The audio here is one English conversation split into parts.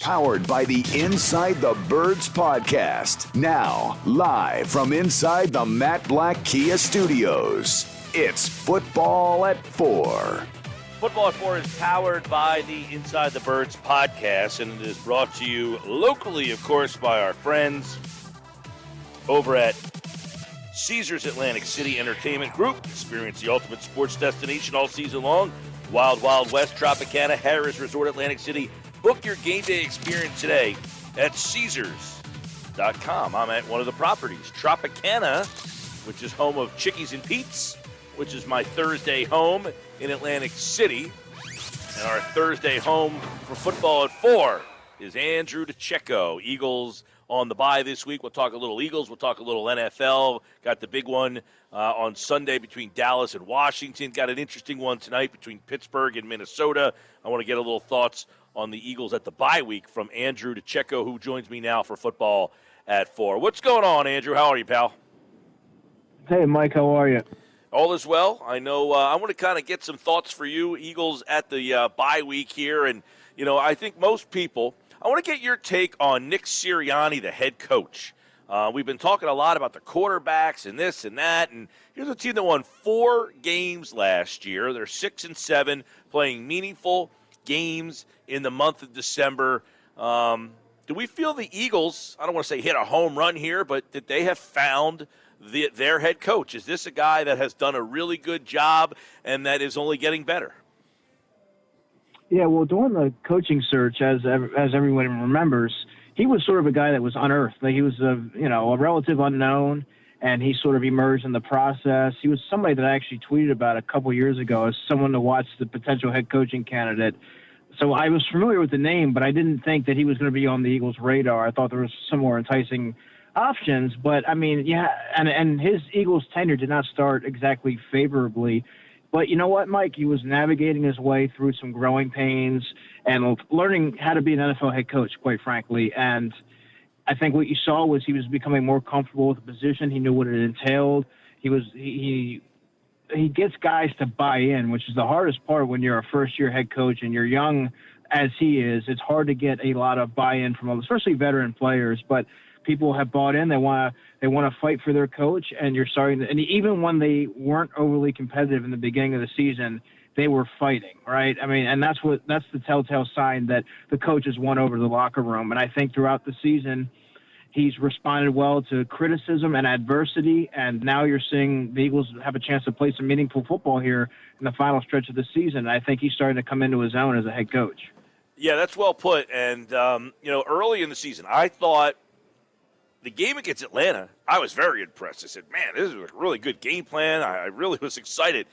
Powered by the Inside the Birds podcast. Now, live from inside the Matt Black Kia Studios. It's Football at 4. Football at 4 is powered by the Inside the Birds podcast, and it is brought to you locally, of course, by our friends over at Caesars Atlantic City Entertainment Group. Experience the ultimate sports destination all season long. Wild Wild West, Tropicana, Harrah's Resort, Atlantic City. Book your game day experience today at Caesars.com. I'm at one of the properties, Tropicana, which is home of Chickies and Pete's, which is my Thursday home in Atlantic City. And our Thursday home for Football at 4 is Andrew DiCecco. Eagles on the bye this week. We'll talk a little Eagles. We'll talk a little NFL. Got the big one on Sunday between Dallas and Washington. Got an interesting one tonight between Pittsburgh and Minnesota. I want to get a little thoughts on the Eagles at the bye week from Andrew DiCecco, who joins me now for Football at 4. What's going on, Andrew? How are you, pal? Hey, Mike, how are you? All is well. I know I want to kind of get some thoughts for you, Eagles at the bye week here. And, you know, I think most people, I want to get your take on Nick Sirianni, the head coach. We've been talking a lot about the quarterbacks and this and that. And here's a team that won 4 games last year. They're 6-7, playing meaningful games in the month of December. Do we feel the Eagles, I don't want to say hit a home run here, but that they have found their head coach? Is this a guy that has done a really good job and that is only getting better? Yeah, well, during the coaching search, as everyone remembers, he was sort of a guy that was unearthed. Like, he was a relative unknown, and he sort of emerged in the process. He was somebody that I actually tweeted about a couple years ago as someone to watch, the potential head coaching candidate. So I was familiar with the name, but I didn't think that he was going to be on the Eagles' radar. I thought there was some more enticing options. But, I mean, yeah, and his Eagles tenure did not start exactly favorably. But you know what, Mike? He was navigating his way through some growing pains and learning how to be an NFL head coach, quite frankly. And I think what you saw was he was becoming more comfortable with the position. He knew what it entailed. He gets guys to buy in, which is the hardest part when you're a first-year head coach and you're young as he is. It's hard to get a lot of buy-in from especially veteran players, but people have bought in. They want to fight for their coach, and you're starting to, and even when they weren't overly competitive in the beginning of the season, they were fighting, right? I mean, and that's the telltale sign that the coach has won over the locker room. And I think throughout the season, he's responded well to criticism and adversity, and now you're seeing the Eagles have a chance to play some meaningful football here in the final stretch of the season. I think he's starting to come into his own as a head coach. Yeah, that's well put. And, early in the season, I thought the game against Atlanta, I was very impressed. I said, man, this is a really good game plan. I really was excited.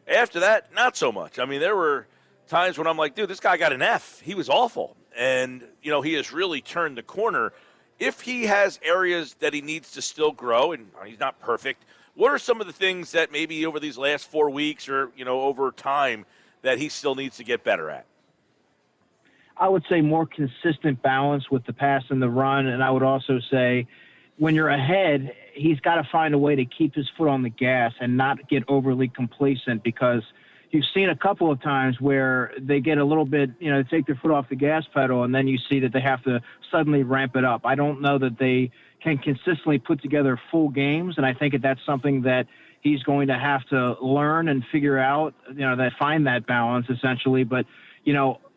After that, not so much. I mean, there were times when I'm like, dude, this guy got an F. He was awful. And, he has really turned the corner. If he has areas that he needs to still grow, and he's not perfect, what are some of the things that maybe over these last 4 weeks or, over time that he still needs to get better at? I would say more consistent balance with the pass and the run, and I would also say when you're ahead, he's got to find a way to keep his foot on the gas and not get overly complacent, because you've seen a couple of times where they get a little bit, they take their foot off the gas pedal, and then you see that they have to suddenly ramp it up. I don't know that they can consistently put together full games, and I think that's something that he's going to have to learn and figure out, find that balance essentially. But,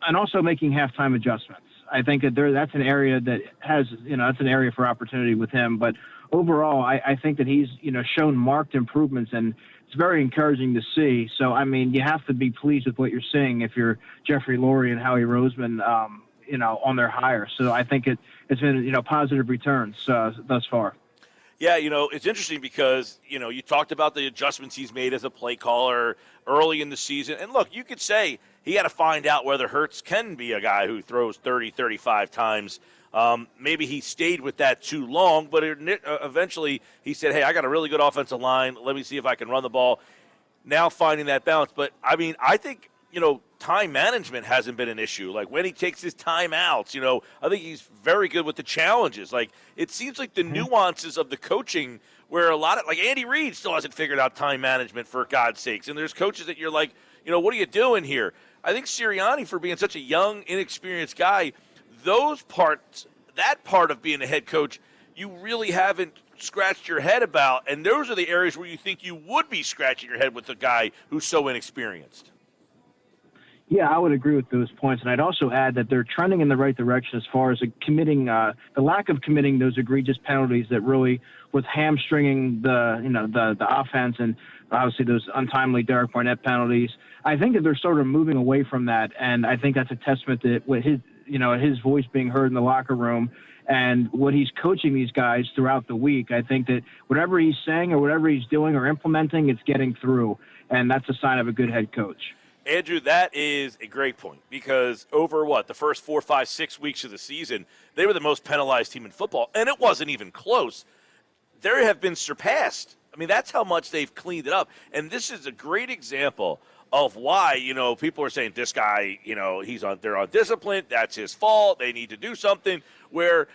and also making halftime adjustments. I think that that's an area that has, that's an area for opportunity with him. But overall, I think that he's, shown marked improvements, and it's very encouraging to see. So, I mean, you have to be pleased with what you're seeing if you're Jeffrey Lurie and Howie Roseman, on their hire. So I think it's been, positive returns thus far. Yeah, it's interesting because, you talked about the adjustments he's made as a play caller early in the season. And look, you could say he had to find out whether Hurts can be a guy who throws 30, 35 times. Maybe he stayed with that too long, but eventually he said, hey, I got a really good offensive line. Let me see if I can run the ball. Now finding that balance. But, I think, time management hasn't been an issue. Like when he takes his timeouts, I think he's very good with the challenges. Like it seems like the nuances of the coaching where a lot of, like Andy Reid still hasn't figured out time management, for God's sakes. And there's coaches that you're like, what are you doing here? I think Sirianni, for being such a young, inexperienced guy, that part of being a head coach, you really haven't scratched your head about, and those are the areas where you think you would be scratching your head with a guy who's so inexperienced. Yeah, I would agree with those points, and I'd also add that they're trending in the right direction as far as committing the lack of committing those egregious penalties that really was hamstringing the offense, and obviously those untimely Derek Barnett penalties. I think that they're sort of moving away from that, and I think that's a testament to his voice being heard in the locker room and what he's coaching these guys throughout the week. I think that whatever he's saying or whatever he's doing or implementing, it's getting through, and that's a sign of a good head coach. Andrew, that is a great point because over the first 4, 5, 6 weeks of the season, they were the most penalized team in football, and it wasn't even close. They have been surpassed. I mean, that's how much they've cleaned it up, and this is a great example of why, people are saying this guy, they're undisciplined, that's his fault, they need to do something, where,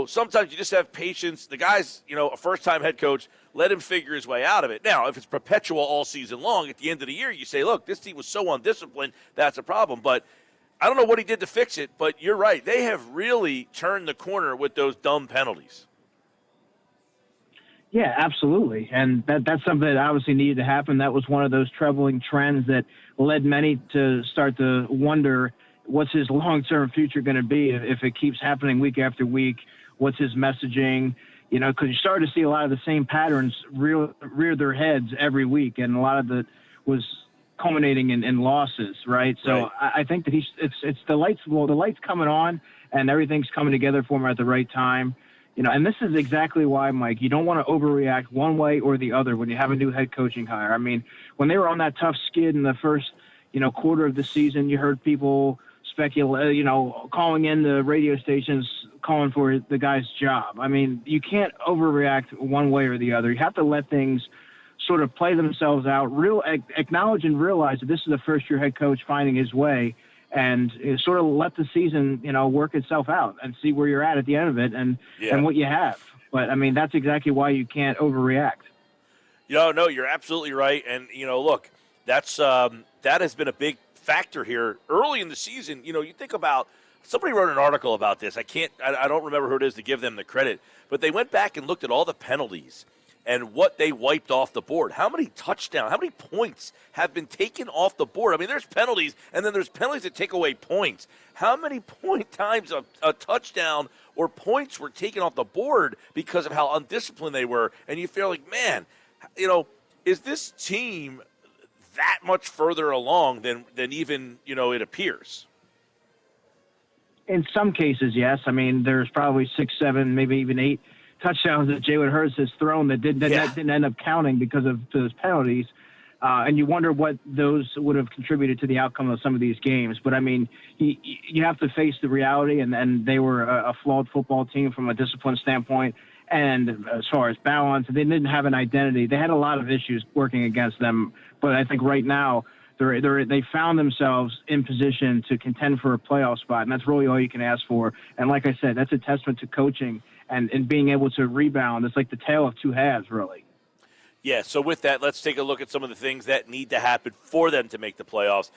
sometimes you just have patience. The guy's, a first-time head coach, let him figure his way out of it. Now, if it's perpetual all season long, at the end of the year, you say, look, this team was so undisciplined, that's a problem. But I don't know what he did to fix it, but you're right. They have really turned the corner with those dumb penalties. Yeah, absolutely. And that's something that obviously needed to happen. That was one of those troubling trends that led many to start to wonder what's his long-term future going to be if it keeps happening week after week. What's his messaging? Because you started to see a lot of the same patterns rear their heads every week, and a lot of it was culminating in losses, right? So Right. I think that it's the lights. Well, the lights coming on, and everything's coming together for him at the right time. And this is exactly why, Mike, you don't want to overreact one way or the other when you have a new head coaching hire. I mean, when they were on that tough skid in the first, quarter of the season, you heard people speculate, calling in the radio stations, calling for the guy's job. I mean, you can't overreact one way or the other. You have to let things sort of play themselves out, acknowledge and realize that this is a first-year head coach finding his way, and sort of let the season, work itself out and see where you're at the end of it and what you have. But, I mean, that's exactly why you can't overreact. No, you're absolutely right. And, look, that's that has been a big factor here early in the season. You think about somebody wrote an article about this. I don't remember who it is to give them the credit, but they went back and looked at all the penalties and what they wiped off the board. How many touchdowns, how many points have been taken off the board? I mean, there's penalties, and then there's penalties that take away points. How many times a touchdown or points were taken off the board because of how undisciplined they were? And you feel like, man, is this team that much further along than even, it appears? In some cases, yes. I mean, there's probably 6, 7, maybe even 8 touchdowns that Jalen Hurts has thrown that didn't end up counting because of those penalties. And you wonder what those would have contributed to the outcome of some of these games. But, I mean, you have to face the reality, and they were a flawed football team from a discipline standpoint. And as far as balance, they didn't have an identity. They had a lot of issues working against them. But I think right now they found themselves in position to contend for a playoff spot, and that's really all you can ask for. And like I said, that's a testament to coaching and being able to rebound. It's like the tale of two halves, really. Yeah, so with that, let's take a look at some of the things that need to happen for them to make the playoffs.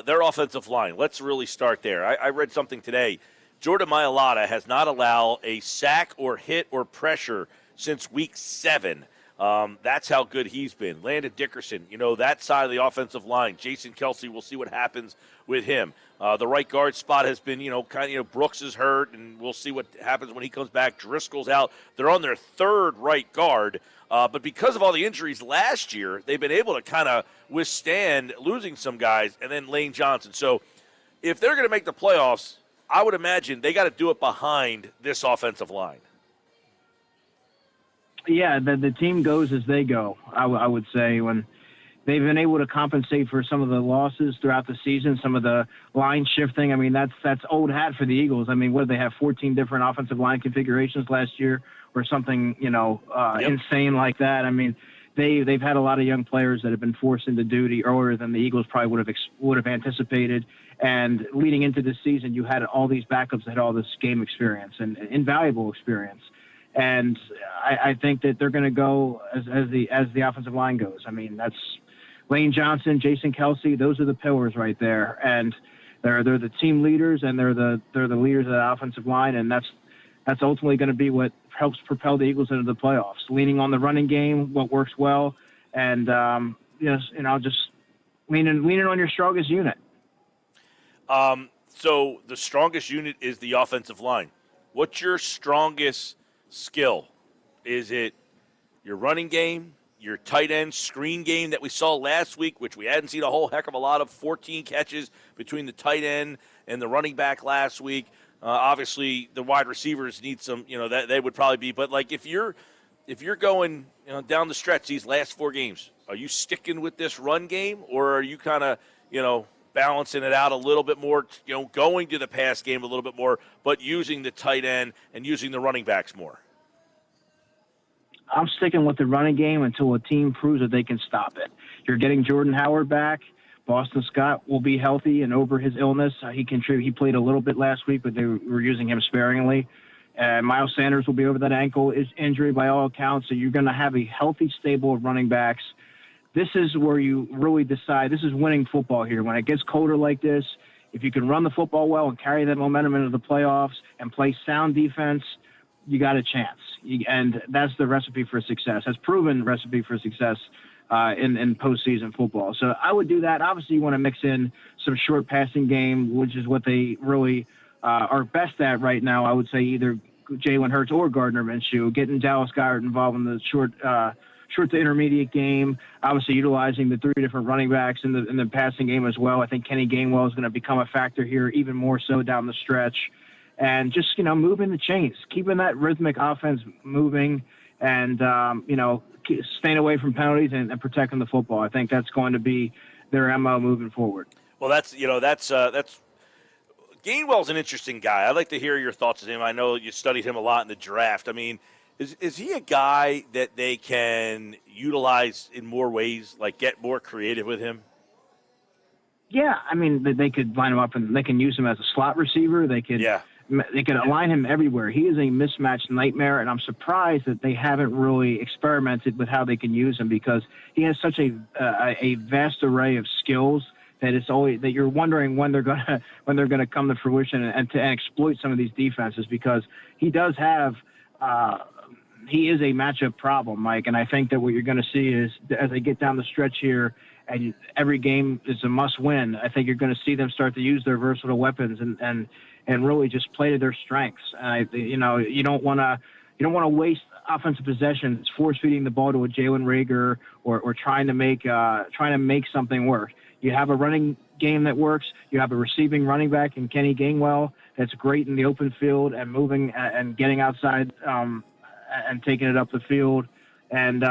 Their offensive line, let's really start there. I read something today. Jordan Mailata has not allowed a sack or hit or pressure since week 7. That's how good he's been. Landon Dickerson, that side of the offensive line. Jason Kelsey, we'll see what happens with him. The right guard spot has been, Brooks is hurt, and we'll see what happens when he comes back. Driscoll's out. They're on their third right guard. But because of all the injuries last year, they've been able to kind of withstand losing some guys, and then Lane Johnson. So if they're going to make the playoffs, I would imagine they got to do it behind this offensive line. Yeah, the team goes as they go, I would say, when they've been able to compensate for some of the losses throughout the season, some of the line shifting. I mean, that's old hat for the Eagles. I mean, what did they have, 14 different offensive line configurations last year or something, insane like that? I mean, they've had a lot of young players that have been forced into duty earlier than the Eagles probably would have anticipated. And leading into this season, you had all these backups that had all this game experience and invaluable experience. And I think that they're going to go as the offensive line goes. I mean, that's Lane Johnson, Jason Kelsey. Those are the pillars right there. And They're the team leaders, and they're the leaders of the offensive line, and that's ultimately going to be what helps propel the Eagles into the playoffs. Leaning on the running game, what works well, and just leaning on your strongest unit. So the strongest unit is the offensive line. What's your strongest skill? Is it your running game, your tight end screen game that we saw last week, which we hadn't seen a whole heck of a lot of, 14 catches between the tight end and the running back last week? Obviously, the wide receivers need some, that they would probably be. But, like, if you're going down the stretch these last 4 games, are you sticking with this run game, or are you kind of, balancing it out a little bit more, going to the pass game a little bit more, but using the tight end and using the running backs more? I'm sticking with the running game until a team proves that they can stop it. You're getting Jordan Howard back. Boston Scott will be healthy and over his illness. He played a little bit last week, but they were using him sparingly. Miles Sanders will be over that ankle injury by all accounts. So you're going to have a healthy stable of running backs. This is where you really decide. This is winning football here. When it gets colder like this, if you can run the football well and carry that momentum into the playoffs and play sound defense, you got a chance. And that's the recipe for success. That's proven recipe for success in postseason football. So I would do that. Obviously, you want to mix in some short passing game, which is what they really are best at right now. I would say either Jalen Hurts or Gardner Minshew, getting Dallas Goedert involved in the short to intermediate game, obviously utilizing the 3 different running backs in the passing game as well. I think Kenny Gainwell is going to become a factor here even more so down the stretch. And just, moving the chains, keeping that rhythmic offense moving and, staying away from penalties and protecting the football. I think that's going to be their MO moving forward. Well, that's Gainwell's an interesting guy. I'd like to hear your thoughts on him. I know you studied him a lot in the draft. I mean, is he a guy that they can utilize in more ways, like get more creative with him? Yeah, I mean, they could line him up and they can use him as a slot receiver. They could align him everywhere. He is a mismatch nightmare, and I'm surprised that they haven't really experimented with how they can use him because he has such a vast array of skills that it's always that you're wondering when they're gonna come to fruition and exploit some of these defenses because he does have. He is a matchup problem, Mike, and I think that what you're going to see is as they get down the stretch here and every game is a must-win, I think you're going to see them start to use their versatile weapons and really just play to their strengths. You don't want to waste offensive possessions force-feeding the ball to a Jalen Reagor or trying to make something work. You have a running game that works. You have a receiving running back in Kenny Gainwell that's great in the open field and moving and getting outside and taking it up the field. And,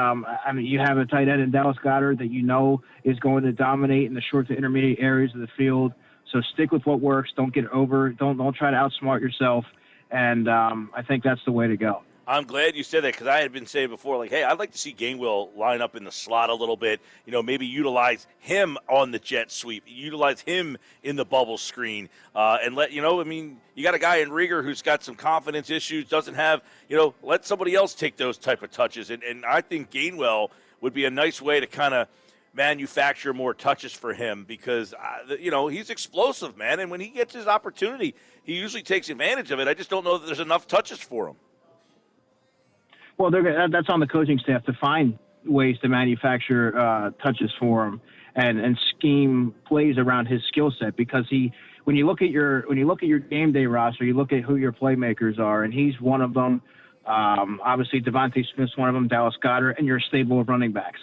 you have a tight end in Dallas Goedert that is going to dominate in the short to intermediate areas of the field. So stick with what works. Don't get over. Don't try to outsmart yourself. And I think that's the way to go. I'm glad you said that because I had been saying before, like, hey, I'd like to see Gainwell line up in the slot a little bit, maybe utilize him on the jet sweep, utilize him in the bubble screen, and let, you got a guy in Reagor who's got some confidence issues, doesn't have, let somebody else take those type of touches. And I think Gainwell would be a nice way to kind of manufacture more touches for him because, he's explosive, man. And when he gets his opportunity, he usually takes advantage of it. I just don't know that there's enough touches for him. Well, that's on the coaching staff to find ways to manufacture touches for him and scheme plays around his skill set. Because when you look at your game day roster, you look at who your playmakers are, and he's one of them. Obviously, Devontae Smith's one of them, Dallas Goedert, and your stable of running backs.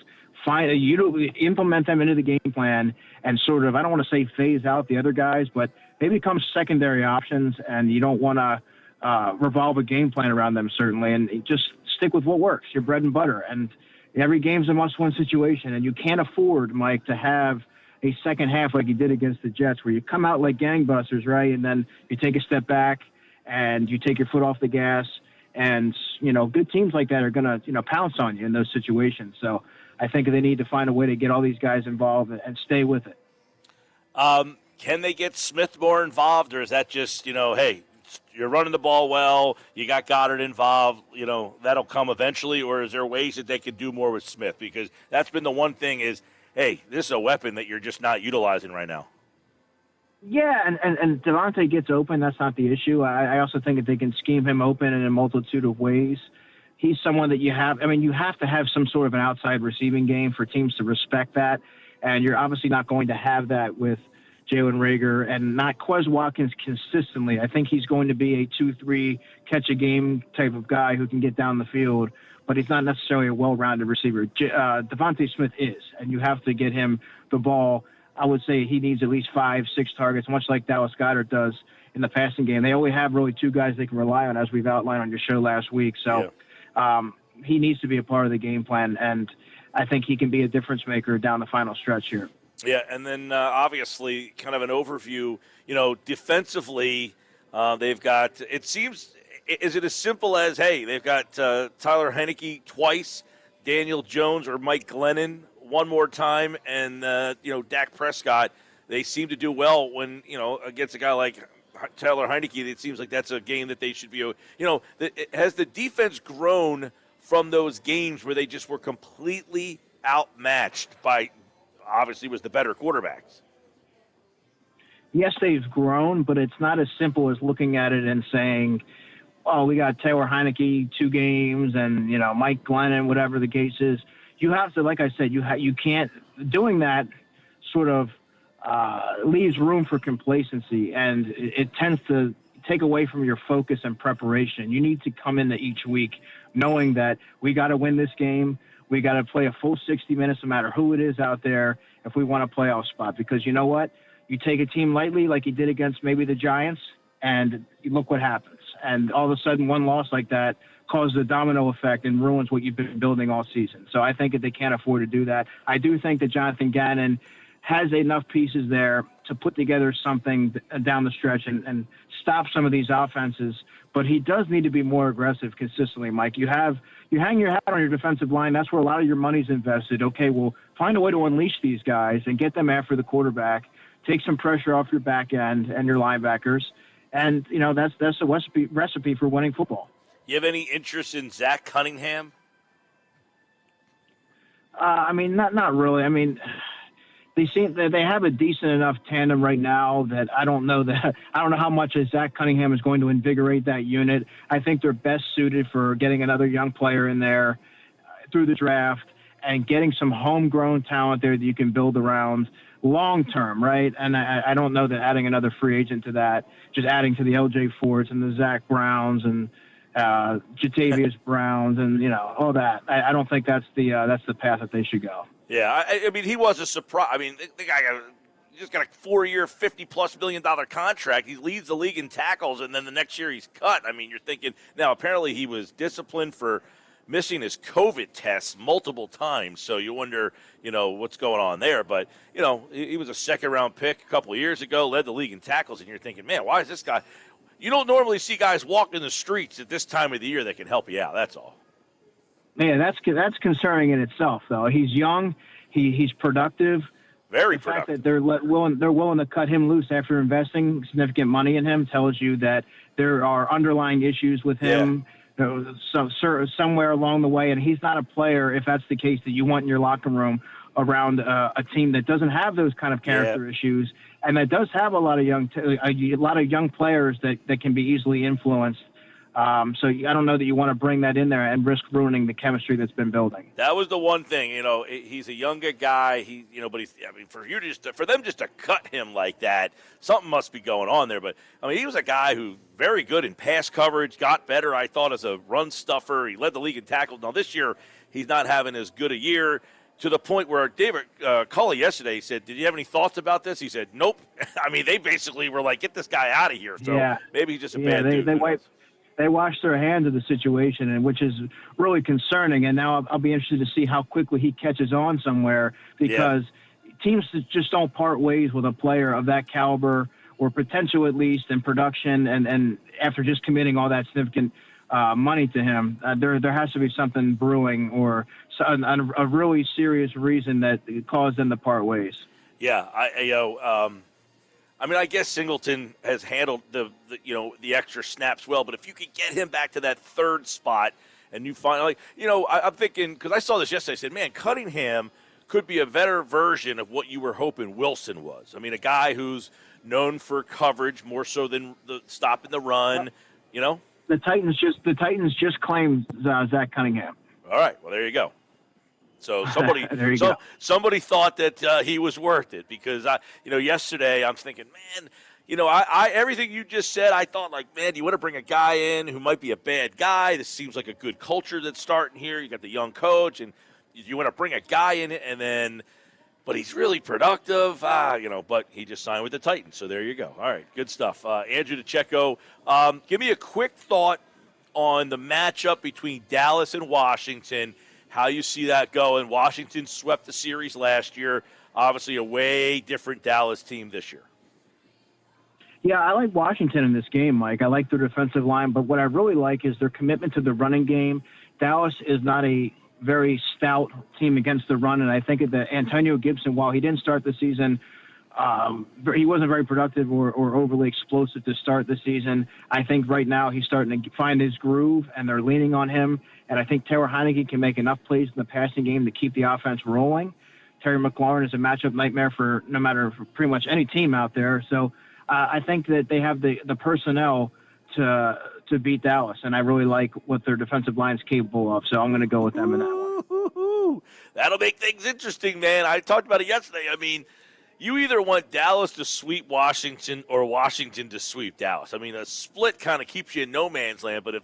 Implement them into the game plan and sort of, I don't want to say phase out the other guys, but they become secondary options, and you don't want to revolve a game plan around them, certainly, and just stick with what works, your bread and butter. And every game's a must-win situation, and you can't afford, Mike, to have a second half like you did against the Jets where you come out like gangbusters, right, and then you take a step back and you take your foot off the gas. And, good teams like that are going to, pounce on you in those situations. So I think they need to find a way to get all these guys involved and stay with it. Can they get Smith more involved, or is that just, hey, you're running the ball well, you got Goddard involved, that'll come eventually, or is there ways that they could do more with Smith? Because that's been the one thing is, hey, this is a weapon that you're just not utilizing right now. Yeah, and Devontae gets open. That's not the issue. I also think that they can scheme him open in a multitude of ways. He's someone that you have to have some sort of an outside receiving game for teams to respect that. And you're obviously not going to have that with Jalen Reagor and not Quez Watkins consistently. I think he's going to be a 2-3 catch a game type of guy who can get down the field, but he's not necessarily a well-rounded receiver. Devontae Smith is, and you have to get him the ball. I would say he needs at least 5-6 targets, much like Dallas Goedert does in the passing game. They only have really two guys they can rely on, as we've outlined on your show last week. So he needs to be a part of the game plan, and I think he can be a difference maker down the final stretch here. Yeah, and then obviously kind of an overview, defensively they've got, it seems, is it as simple as, hey, they've got Tyler Heineke twice, Daniel Jones or Mike Glennon one more time, and, Dak Prescott, they seem to do well when, against a guy like Tyler Heineke. It seems like that's a game that they should be, has the defense grown from those games where they just were completely outmatched by, obviously, was the better quarterbacks? Yes, they've grown, but it's not as simple as looking at it and saying, oh, we got Taylor Heineke 2 games and, Mike Glennon, whatever the case is. You have to, like I said, you can't, doing that sort of leaves room for complacency, and it tends to take away from your focus and preparation. You need to come into each week knowing that we got to win this game. We got to play a full 60 minutes no matter who it is out there if we want a playoff spot. Because you know what? You take a team lightly like you did against maybe the Giants, and look what happens. And all of a sudden one loss like that causes a domino effect and ruins what you've been building all season. So I think that they can't afford to do that. I do think that Jonathan Gannon has enough pieces there to put together something down the stretch and stop some of these offenses. But he does need to be more aggressive consistently, Mike. You hang your hat on your defensive line. That's where a lot of your money's invested. Okay, well, find a way to unleash these guys and get them after the quarterback. Take some pressure off your back end and your linebackers. And, that's a recipe for winning football. You have any interest in Zach Cunningham? Not really. They have a decent enough tandem right now that I don't know how much Zach Cunningham is going to invigorate that unit. I think they're best suited for getting another young player in there through the draft and getting some homegrown talent there that you can build around long term, right? And I don't know that adding another free agent to that, just adding to the LJ Fords and the Zach Browns and Jatavius Browns and all that. I don't think that's the path that they should go. Yeah, he was a surprise. The guy just got a 4-year, $50+ million contract. He leads the league in tackles, and then the next year he's cut. You're thinking now. Apparently, he was disciplined for missing his COVID tests multiple times. So you wonder, what's going on there. But he was a second-round pick a couple of years ago, led the league in tackles, and you're thinking, man, why is this guy? You don't normally see guys walking the streets at this time of the year that can help you out. That's all. Man, that's concerning in itself, though. He's young. He's productive. Very productive. The fact that they're willing to cut him loose after investing significant money in him tells you that there are underlying issues with him somewhere along the way, and he's not a player, if that's the case, that you want in your locker room around a team that doesn't have those kind of character issues and that does have a lot of young players that can be easily influenced. So I don't know that you want to bring that in there and risk ruining the chemistry that's been building. That was the one thing, he's a younger guy. But for them just to cut him like that, something must be going on there. But he was a guy who very good in pass coverage, got better, I thought, as a run stuffer. He led the league in tackles. Now this year, he's not having as good a year. To the point where David Culley yesterday said, did you have any thoughts about this? He said, nope. They basically were like, get this guy out of here. So maybe he's just a bad dude. They washed their hands of the situation, and which is really concerning. And now I'll be interested to see how quickly he catches on somewhere because teams just don't part ways with a player of that caliber or potential, at least, in production. And after just committing all that significant money to him, there has to be something brewing or a really serious reason that caused them to part ways. Yeah, I guess Singleton has handled the extra snaps well, but if you could get him back to that third spot and you find, I'm thinking, because I saw this yesterday, I said, man, Cunningham could be a better version of what you were hoping Wilson was. A guy who's known for coverage more so than the stopping the run, you know? The Titans just claimed Zach Cunningham. All right, well, there you go. So somebody go. somebody thought that he was worth it because, yesterday I'm thinking, man, I everything you just said, I thought, like, man, you want to bring a guy in who might be a bad guy. This seems like a good culture that's starting here. You got the young coach, and you want to bring a guy in, but he's really productive, but he just signed with the Titans. So there you go. All right, good stuff. Andrew DiCecco, give me a quick thought on the matchup between Dallas and Washington, how you see that going. Washington swept the series last year, obviously a way different Dallas team this year. Yeah, I like Washington in this game, Mike. I like their defensive line, but what I really like is their commitment to the running game. Dallas is not a very stout team against the run, and I think that Antonio Gibson, while he didn't start the season, he wasn't very productive or overly explosive to start the season. I think right now he's starting to find his groove, and they're leaning on him. And I think Taylor Heineke can make enough plays in the passing game to keep the offense rolling. Terry McLaurin is a matchup nightmare for pretty much any team out there. So I think that they have the personnel to beat Dallas, and I really like what their defensive line is capable of. So I'm going to go with them in that one. That'll make things interesting, man. I talked about it yesterday. I mean, you either want Dallas to sweep Washington or Washington to sweep Dallas. I mean, a split kind of keeps you in no man's land. But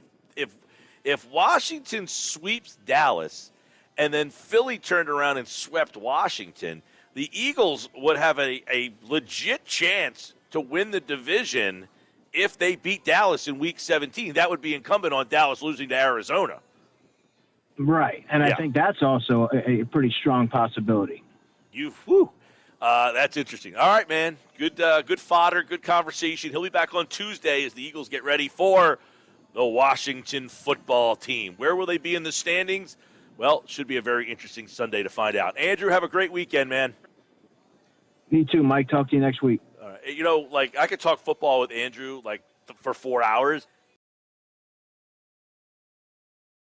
if Washington sweeps Dallas and then Philly turned around and swept Washington, the Eagles would have a legit chance to win the division if they beat Dallas in Week 17. That would be incumbent on Dallas losing to Arizona. Right, and I think that's also a pretty strong possibility. That's interesting. All right, man. Good fodder, good conversation. He'll be back on Tuesday as the Eagles get ready for the Washington football team. Where will they be in the standings? Well, it should be a very interesting Sunday to find out. Andrew, have a great weekend, man. Me too, Mike. Talk to you next week. I could talk football with Andrew for 4 hours.